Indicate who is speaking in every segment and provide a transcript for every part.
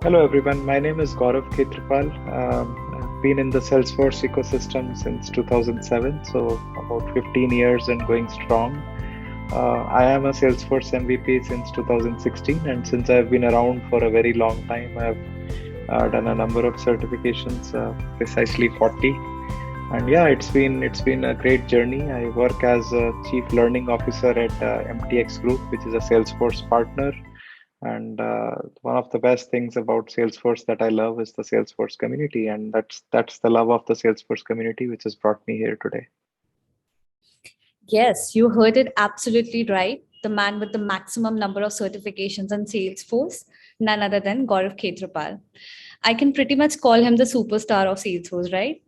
Speaker 1: Hello everyone, my name is Gaurav Kheterpal. I've been in the Salesforce ecosystem since 2007, so about 15 years and going strong. I am a Salesforce MVP since 2016, and since I've been around for a very long time, I've done a number of certifications, precisely 40. And yeah, it's been a great journey. I work as a Chief Learning Officer at MTX Group, which is a Salesforce partner. And one of the best things about Salesforce that I love is the Salesforce community, and that's the love of the Salesforce community which has brought me here today.
Speaker 2: Yes, you heard it absolutely right. The man with the maximum number of certifications on Salesforce, none other than Gaurav Khetrapal. I can pretty much call him the superstar of Salesforce, right?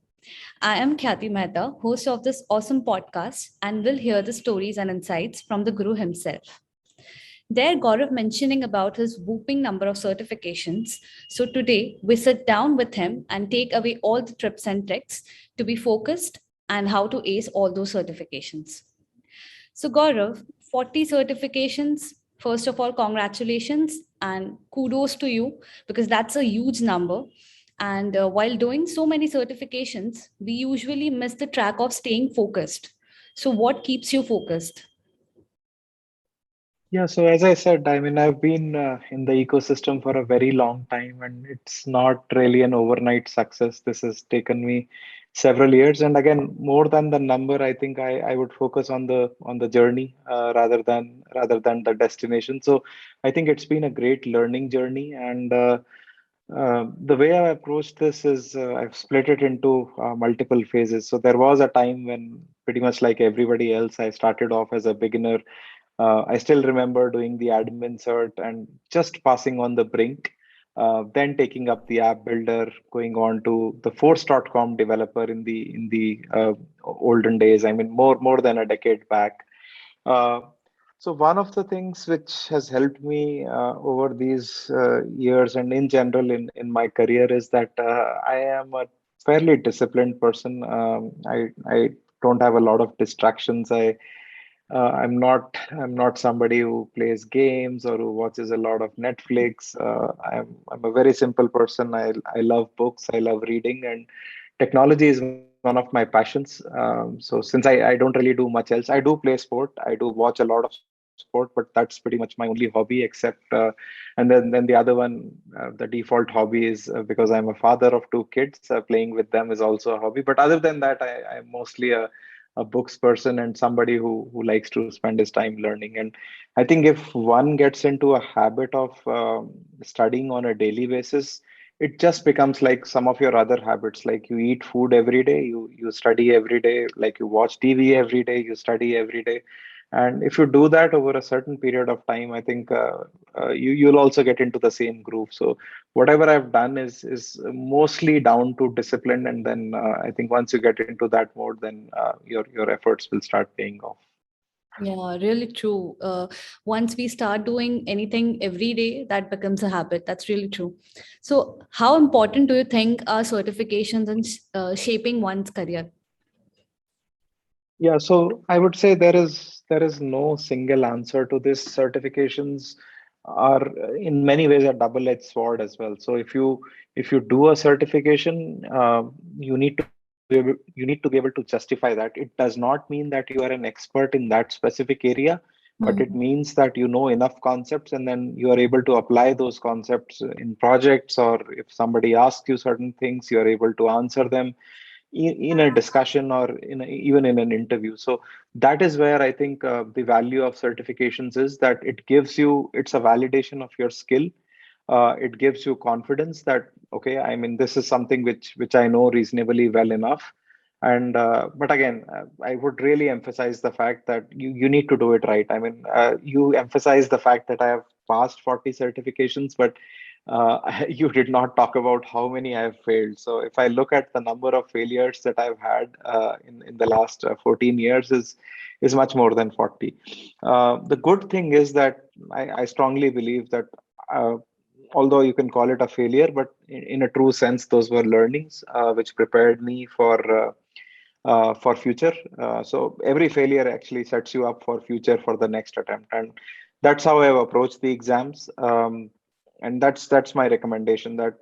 Speaker 2: I am Khyati Mehta, host of this awesome podcast, and will hear the stories and insights from the Guru himself. There, Gaurav mentioning about his whooping number of certifications. So today, we sit down with him and take away all the tips and tricks to be focused and how to ace all those certifications. So, Gaurav, 40 certifications. First of all, congratulations and kudos to you because that's a huge number. And while doing so many certifications, we usually miss the track of staying focused. So, what keeps you focused?
Speaker 1: Yeah, so as I said, I mean, I've been in the ecosystem for a very long time, and it's not really an overnight success. This has taken me several years, and again, more than the number, I think I would focus on the journey rather than the destination. So I think it's been a great learning journey, and the way I approached this is I've split it into multiple phases. So there was a time when, pretty much like everybody else, I started off as a beginner. I still remember doing the admin cert and just passing on the brink, then taking up the app builder, going on to the force.com developer in the olden days. I mean, more than a decade back. Uh, so one of the things which has helped me over these years and in general in my career is that I am a fairly disciplined person. I don't have a lot of distractions. I'm not somebody who plays games or who watches a lot of Netflix. I'm a very simple person. I love books. I love reading, and technology is one of my passions. So since I don't really do much else, I do play sport. I do watch a lot of sport, but that's pretty much my only hobby. Except and then the other one, the default hobby is because I'm a father of two kids. Playing with them is also a hobby. But other than that, I'm mostly a books person and somebody who likes to spend his time learning. And I think if one gets into a habit of studying on a daily basis, it just becomes like some of your other habits. Like you eat food every day, you study every day, like you watch TV every day, you study every day. And if you do that over a certain period of time, I think you'll also get into the same groove. So whatever I've done is mostly down to discipline, and then I think once you get into that mode, then your efforts will start paying off.
Speaker 2: Yeah, really true. Once we start doing anything every day, that becomes a habit. That's really true. So, how important do you think are certifications in shaping one's career?
Speaker 1: Yeah, so I would say there is no single answer to this. Certifications are in many ways a double-edged sword as well. So if you do a certification, you need to be able to justify that. It does not mean that you are an expert in that specific area, but it
Speaker 2: Mhm.
Speaker 1: means that you know enough concepts, and then you are able to apply those concepts in projects, or if somebody asks you certain things, you are able to answer them in a discussion or even in an interview. So that is where I think the value of certifications is that it's a validation of your skill. It gives you confidence that, okay, I mean, this is something which I know reasonably well enough. And but again, I would really emphasize the fact that you need to do it right. I mean, you emphasize the fact that I have passed 40 certifications, but you did not talk about how many I have failed. So if I look at the number of failures that I've had in the last 14 years is much more than 40. The good thing is that I strongly believe that uh, although you can call it a failure, but in a true sense, those were learnings which prepared me for future. So every failure actually sets you up for future for the next attempt, and that's how I've approached the exams. And that's my recommendation, that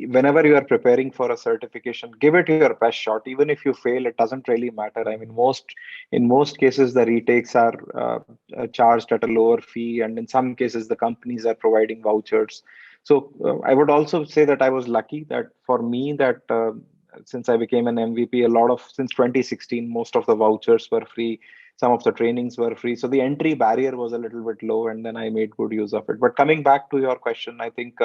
Speaker 1: whenever you are preparing for a certification, give it your best shot. Even if you fail, it doesn't really matter. I mean, in most cases the retakes are charged at a lower fee, and in some cases the companies are providing vouchers. So I would also say that I was lucky that for me that since I became an MVP, a lot of since 2016 most of the vouchers were free, some of the trainings were free, so the entry barrier was a little bit low, and then I made good use of it. But coming back to your question, I think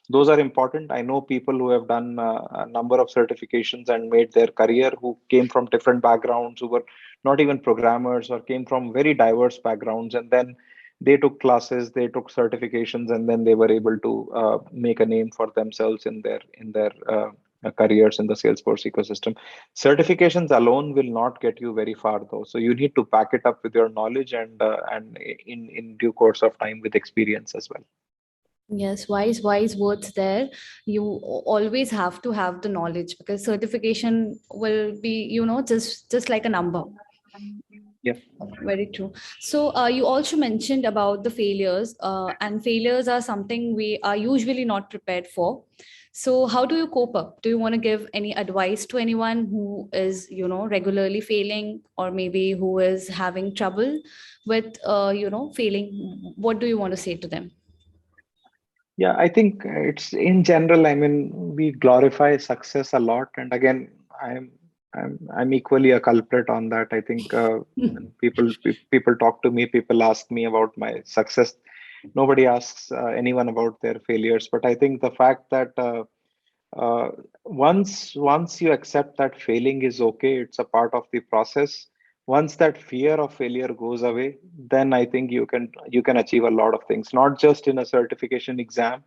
Speaker 1: those are important. I know people who have done a number of certifications and made their career, who came from different backgrounds, who were not even programmers or came from very diverse backgrounds, and then they took classes, they took certifications, and then they were able to make a name for themselves in their careers in the Salesforce ecosystem. Certifications alone will not get you very far, though. So you need to back it up with your knowledge, and in due course of time with experience as well.
Speaker 2: Yes, wise words there. You always have to have the knowledge, because certification will be, just like a number.
Speaker 1: Yeah.
Speaker 2: Very true. So, you also mentioned about the failures, and failures are something we are usually not prepared for. So, how do you cope up? Do you want to give any advice to anyone who is, regularly failing, or maybe who is having trouble with, failing? What do you want to say to them?
Speaker 1: Yeah, I think it's in general. I mean, we glorify success a lot, and again, I'm I'm equally a culprit on that. I think when people talk to me, people ask me about my success. Nobody asks anyone about their failures. But I think the fact that uh, once you accept that failing is okay, it's a part of the process. Once that fear of failure goes away, then I think you can achieve a lot of things, not just in a certification exam,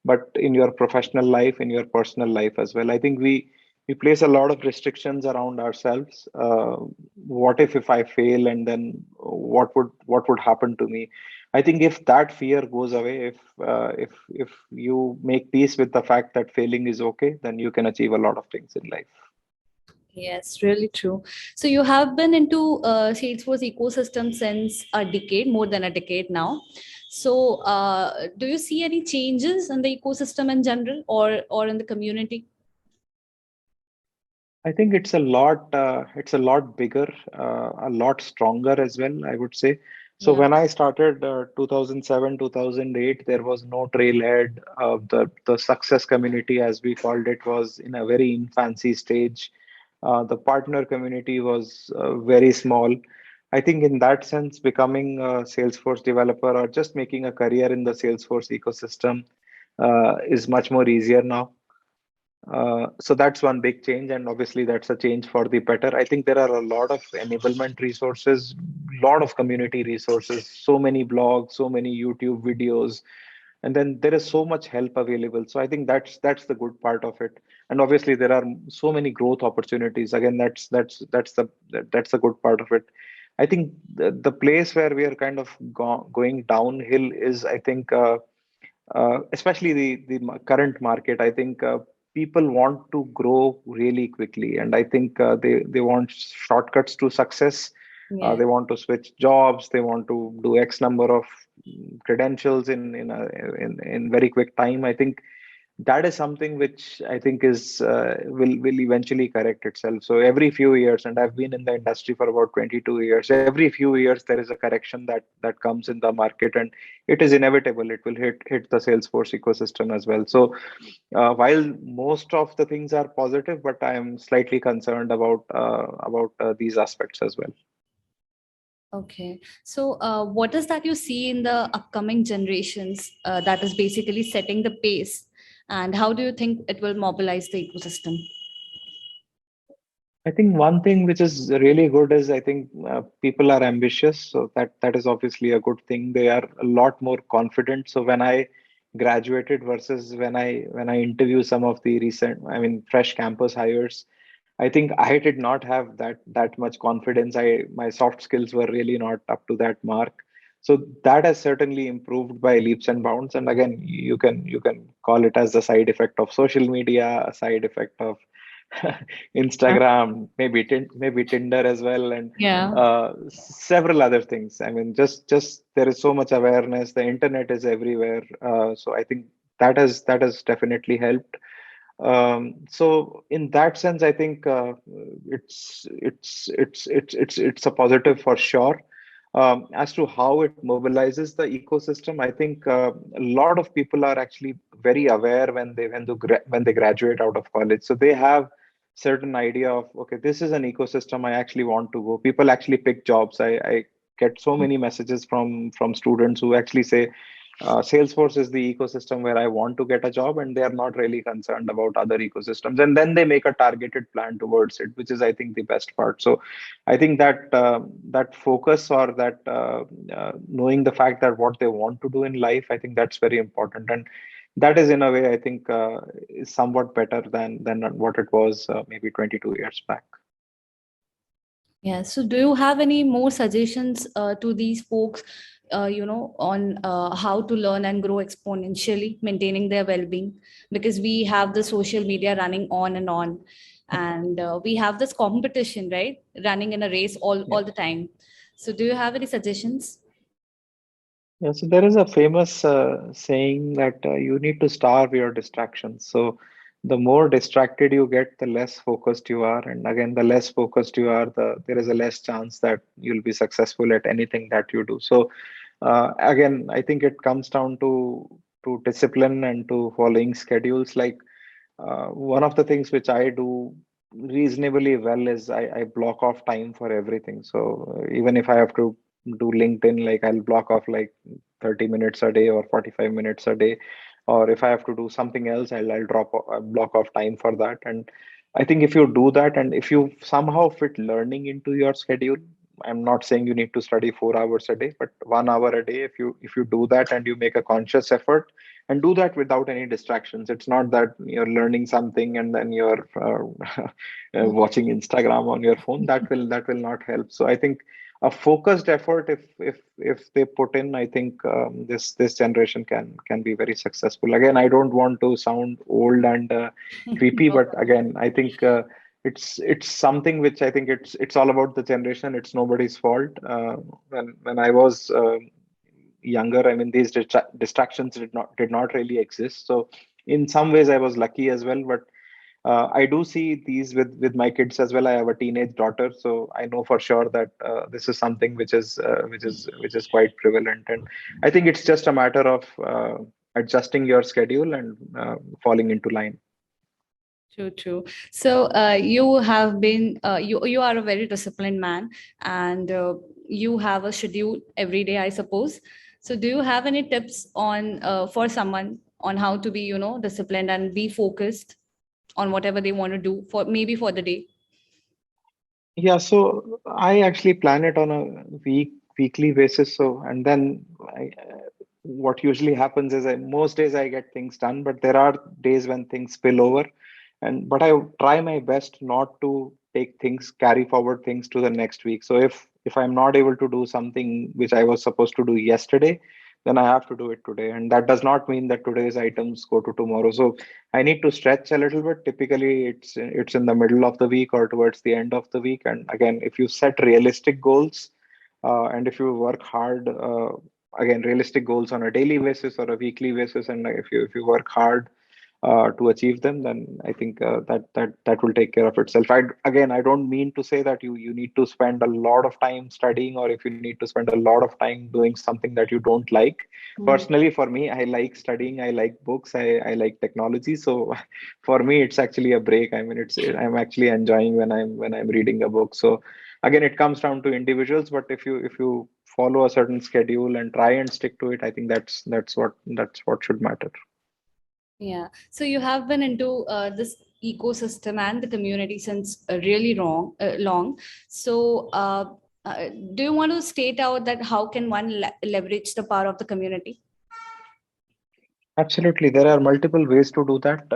Speaker 1: but in your professional life, in your personal life as well. I think we place a lot of restrictions around ourselves. What if I fail, and then what would happen to me? I think if that fear goes away, if you make peace with the fact that failing is okay, then you can achieve a lot of things in life.
Speaker 2: Yes, really true. So you have been into Salesforce ecosystem since a decade, more than a decade now. So do you see any changes in the ecosystem in general, or in the community?
Speaker 1: I think it's a lot bigger, a lot stronger as well, I would say. So
Speaker 2: Yeah.
Speaker 1: when I started 2007, 2008, there was no trailhead. The success community, as we called it, was in a very infancy stage. The partner community was very small. I think in that sense, becoming a Salesforce developer or just making a career in the Salesforce ecosystem is much more easier now. So that's one big change, and obviously that's a change for the better. I think there are a lot of enablement resources, lot of community resources, so many blogs, so many YouTube videos, and then there is so much help available. So I think that's the good part of it. And obviously there are so many growth opportunities. Again, that's the good part of it. I think the place where we are kind of going downhill is, I think, especially the current market. I think people want to grow really quickly, and I think they want shortcuts to success.
Speaker 2: Yeah.
Speaker 1: They want to switch jobs. They want to do X number of credentials in very quick time. I think that is something which I think is will eventually correct itself. So every few years, and I've been in the industry for about 22 years, every few years there is a correction that comes in the market, and it is inevitable. It will hit the Salesforce ecosystem as well. So while most of the things are positive, but I am slightly concerned about these aspects as well.
Speaker 2: Okay. So what is that you see in the upcoming generations that is basically setting the pace, and how do you think it will mobilize the ecosystem?
Speaker 1: I think one thing which is really good is, I think people are ambitious, so that is obviously a good thing. They are a lot more confident. So when I graduated versus when I interview some of the recent, I mean, fresh campus hires, I think I did not have that much confidence. My soft skills were really not up to that mark. So that has certainly improved by leaps and bounds. And again, you can call it as a side effect of social media, a side effect of Instagram, maybe Tinder as well, and
Speaker 2: Yeah.
Speaker 1: several other things. I mean, just there is so much awareness. The internet is everywhere. So I think that has definitely helped. So in that sense, I think it's a positive for sure. As to how it mobilizes the ecosystem, I think a lot of people are actually very aware when they graduate out of college. So they have certain idea of, okay, this is an ecosystem I actually want to go. People actually pick jobs. I get so many messages from students who actually say, Salesforce is the ecosystem where I want to get a job, and they are not really concerned about other ecosystems. And then they make a targeted plan towards it, which is, I think, the best part. So, I think that that focus, or that knowing the fact that what they want to do in life, I think that's very important, and that is, in a way, I think, is somewhat better than what it was maybe 22 years back.
Speaker 2: Yeah. So, do you have any more suggestions to these folks, on how to learn and grow exponentially, maintaining their well-being? Because we have the social media running on, and we have this competition, right, running in a race all the time. So, do you have any suggestions?
Speaker 1: Yeah, so there is a famous saying that you need to starve your distractions. So the more distracted you get, the less focused you are. And again, the less focused you are, there is a less chance that you'll be successful at anything that you do. So again, I think it comes down to discipline and to following schedules. Like one of the things which I do reasonably well is I block off time for everything. So even if I have to do LinkedIn, like I'll block off like 30 minutes a day or 45 minutes a day. Or if I have to do something else, I'll block off time for that. And I think if you do that, and if you somehow fit learning into your schedule, I'm not saying you need to study 4 hours a day, but 1 hour a day, if you do that and you make a conscious effort and do that without any distractions. It's not that you're learning something and then you're watching Instagram on your phone. That will not help. So I think a focused effort, if they put in, I think this generation can be very successful. Again, I don't want to sound old and creepy,
Speaker 2: No.
Speaker 1: but again, I think it's something which I think it's all about the generation. It's nobody's fault. When I was younger, I mean, these distractions did not really exist. So in some ways, I was lucky as well. But I do see these with my kids as well. I have a teenage daughter, so I know for sure that this is something which is quite prevalent. And I think it's just a matter of adjusting your schedule and falling into line.
Speaker 2: True, true. So you have been you are a very disciplined man, and you have a schedule every day, I suppose. So do you have any tips on for someone on how to be, disciplined and be focused on whatever they want to do for maybe for the day?
Speaker 1: Yeah, so I actually plan it on a weekly basis. So, and then what usually happens is most days I get things done, but there are days when things spill over. And but I try my best not to carry forward things to the next week. So if I'm not able to do something which I was supposed to do yesterday, then I have to do it today. And that does not mean that today's items go to tomorrow. So I need to stretch a little bit. Typically, it's in the middle of the week or towards the end of the week. And again, if you set realistic goals, and if you work hard, again, realistic goals on a daily basis or a weekly basis, and if you work hard to achieve them, then I think that will take care of itself. I don't mean to say that you need to spend a lot of time studying, or if you need to spend a lot of time doing something that you don't like.
Speaker 2: Mhm.
Speaker 1: Personally, for me, I like studying, I like books, I like technology. So for me, it's actually a break. I mean, I'm actually enjoying when I'm reading a book. So again, it comes down to individuals, but if you follow a certain schedule and try and stick to it, I think that's what should matter.
Speaker 2: Yeah. So you have been into this ecosystem and the community since long. So do you want to state out that how can one leverage the power of the community?
Speaker 1: Absolutely, there are multiple ways to do that.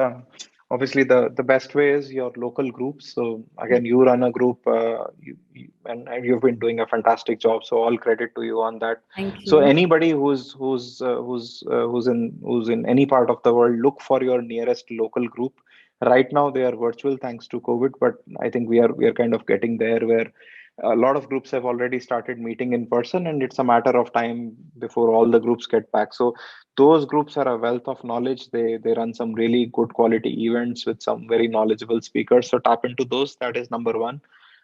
Speaker 1: Obviously, the best way is your local groups. So again, you run a group, and you've been doing a fantastic job. So all credit to you on that.
Speaker 2: Thank
Speaker 1: So
Speaker 2: you.
Speaker 1: anybody who's in any part of the world, look for your nearest local group. Right now, they are virtual thanks to COVID, but I think we are kind of getting there where a lot of groups have already started meeting in person, and it's a matter of time before all the groups get back. So those groups are a wealth of knowledge. They run some really good quality events with some very knowledgeable speakers. So tap into those. That is number one.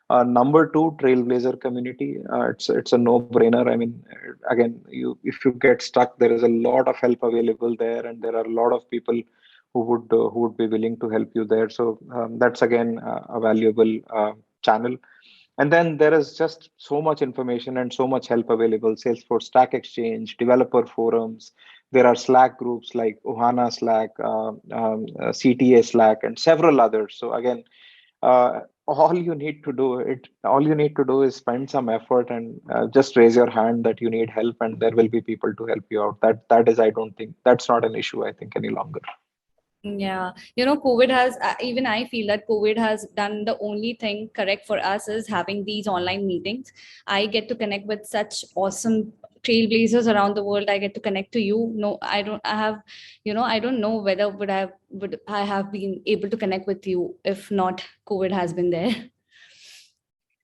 Speaker 1: Number two, Trailblazer community. It's a no-brainer. I mean, again, you if you get stuck, there is a lot of help available there, and there are a lot of people who would be willing to help you there. So that's again a valuable channel. And then there is just so much information and so much help available. Salesforce Stack Exchange, developer forums. There are Slack groups like Ohana Slack, CTA Slack, and several others. So again, all you need to do is spend some effort and just raise your hand that you need help, and there will be people to help you out. That is, I don't think that's not an issue, I think, any longer.
Speaker 2: Yeah, COVID has, even I feel that COVID has done the only thing correct for us is having these online meetings. I get to connect with such awesome trailblazers around the world. I get to connect to you. No, I don't, I have, I don't know whether would I have been able to connect with you if not COVID has been there.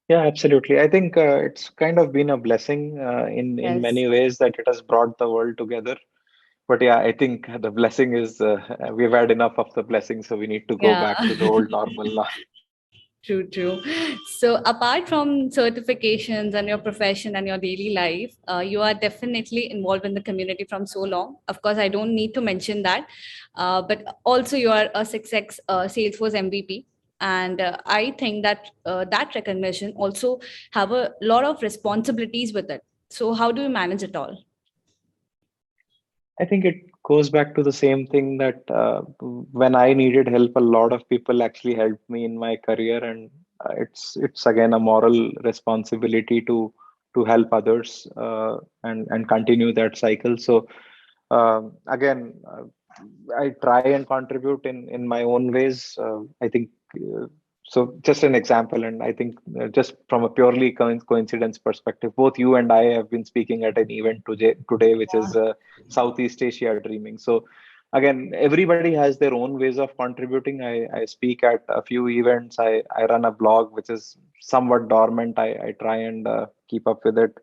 Speaker 1: Yeah, absolutely. I think it's kind of been a blessing in
Speaker 2: Yes.
Speaker 1: many ways that it has brought the world together. But yeah, I think the blessing is we've had enough of the blessing, so we need to go
Speaker 2: Yeah.
Speaker 1: back to the old normal now.
Speaker 2: True, true. So, apart from certifications and your profession and your daily life, you are definitely involved in the community from so long. Of course, I don't need to mention that, but also you are a success Salesforce MVP, and I think that that recognition also have a lot of responsibilities with it. So, how do you manage it all?
Speaker 1: I think it goes back to the same thing that when I needed help, a lot of people actually helped me in my career, and it's again a moral responsibility to help others and continue that cycle. So again, I try and contribute in my own ways. I think uh, so. Just an example, and I think just from a purely coincidence perspective, both you and I have been speaking at an event today, which is Southeast Asia Dreaming. So again, everybody has their own ways of contributing. I speak at a few events. I run a blog which is somewhat dormant. I try and keep up with it.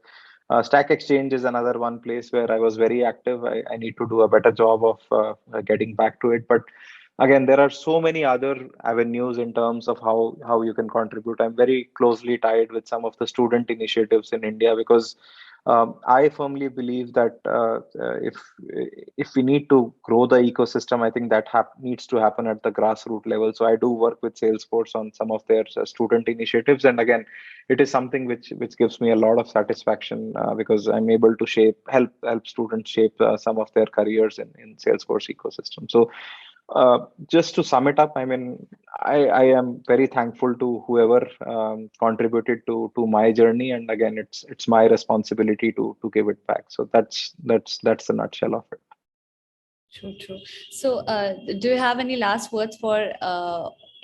Speaker 1: Stack Exchange is another one place where I was very active. I need to do a better job of getting back to it. But again, there are so many other avenues in terms of how you can contribute. I'm very closely tied with some of the student initiatives in India because I firmly believe that if we need to grow the ecosystem, I think that needs to happen at the grassroots level. So I do work with Salesforce on some of their student initiatives, and again, it is something which gives me a lot of satisfaction because I'm able to help students shape some of their careers in Salesforce ecosystem. So just to sum it up, I mean, I am very thankful to whoever contributed to my journey, and again, it's my responsibility to give it back. So that's the nutshell of it.
Speaker 2: True, true. So, do you have any last words for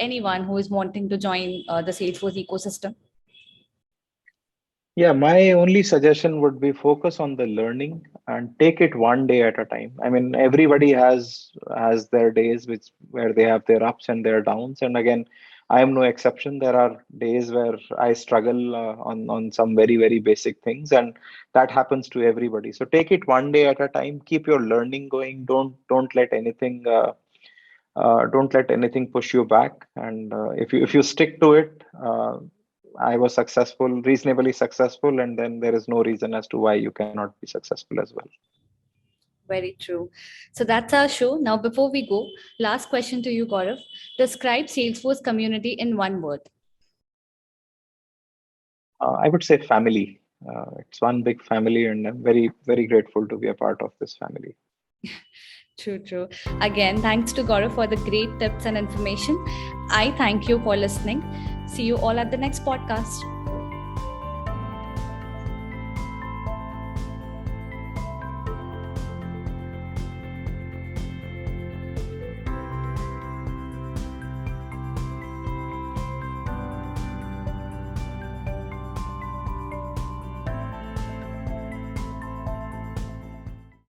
Speaker 2: anyone who is wanting to join the Salesforce ecosystem?
Speaker 1: Yeah, my only suggestion would be focus on the learning and take it one day at a time. I mean, everybody has their days where they have their ups and their downs, and again, I am no exception. There are days where I struggle on some very basic things, and that happens to everybody. So take it one day at a time. Keep your learning going. Don't let anything push you back. And if you stick to it, I was successful, reasonably successful, and then there is no reason as to why you cannot be successful as well.
Speaker 2: Very true. So that's our show. Now, before we go, last question to you, Gaurav. Describe Salesforce community in one word.
Speaker 1: I would say family. It's one big family, and I'm very grateful to be a part of this family.
Speaker 2: True, true. Again, thanks to Gaurav for the great tips and information. I thank you for listening. See you all at the next podcast.